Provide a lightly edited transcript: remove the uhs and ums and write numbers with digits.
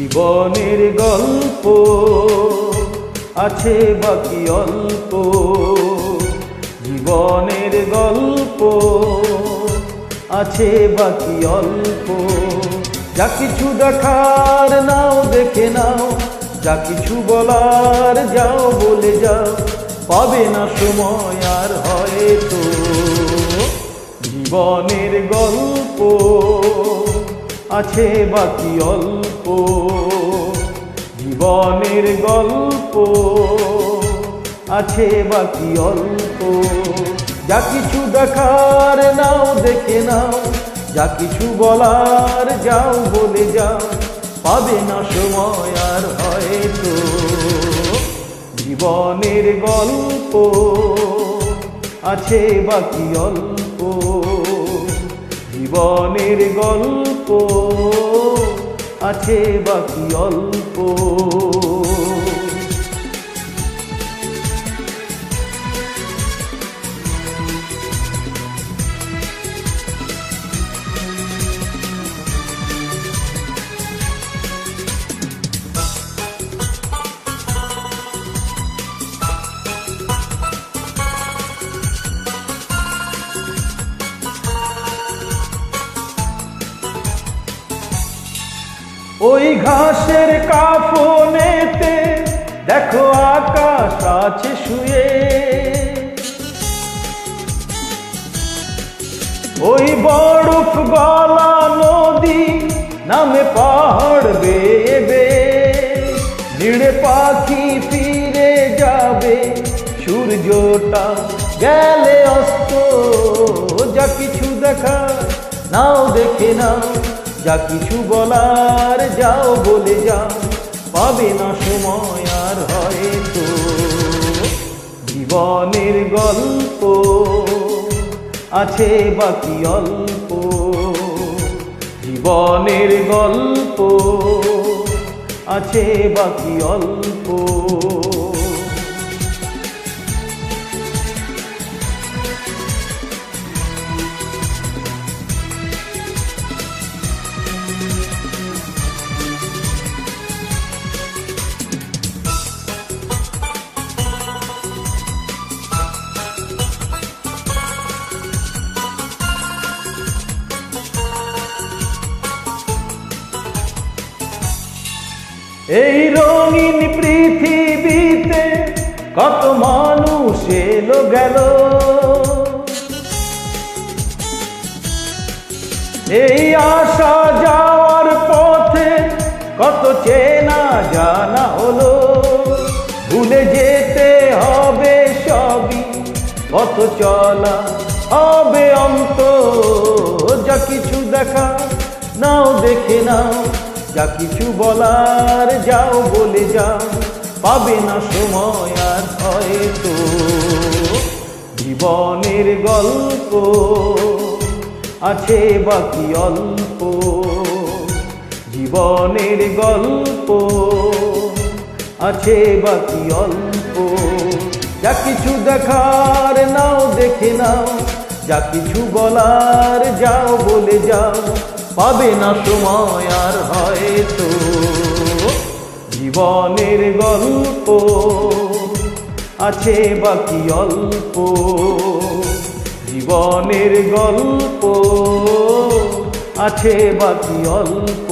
জীবনের গল্প আছে বাকি অল্প, জীবনের গল্প আছে বাকি অল্প। যা কিছু দেখার নাও দেখে নাও, যা কিছু বলার যাও বলে যাও, পাবে না সময় আর হয়তো। জীবনের গল্প আছে বাকি অল্প, জীবনের গল্প আছে বাকি অল্প। যা কিছু দেখার নাও দেখে নাও, যা কিছু বলার যাও বলে যাও, পাবে না সময় আর হয়তো। জীবনের গল্প আছে বাকি অল্প, জীবনের গল্প আছে বাকি অল্প। ওই ঘাসের কাফনেতে দেখো আকাশ আছে শুয়ে, ওই বরফ গলা নদী নামে পাহাড় বেয়ে বেয়ে, নিড়ে পাখি ফিরে যাবে সূর্যটা গেলে অস্ত। যা কিছু দেখা নাও দেখে নাও, যা কিছু বলার যাও বলে যাও, পাবে না সময় আর হয়তো। জীবনের গল্প আছে বাকি অল্প, জীবনের গল্প আছে বাকি অল্প। এই রঙিন পৃথিবীতে কত মানুষ এলো গেল, এই আসা যাওয়ার পথে কত চেনা জানা হলো। ভুলে যেতে হবে সবই, কত চলা হবে অন্ত। যা কিছু দেখা নাও দেখে নাও, যা কিছু বলার যাও বলে যাও, পাবে না সময় আর হয়তো। জীবনের গল্প আছে বাকি অল্প, জীবনের গল্প আছে বাকি অল্প। যা কিছু দেখার নাও দেখে নাও, যা কিছু বলার যাও বলে যাও, পাবে না সময় আর হয়তো। জীবনের গল্প আছে বাকি অল্প, জীবনের গল্প আছে বাকি অল্প।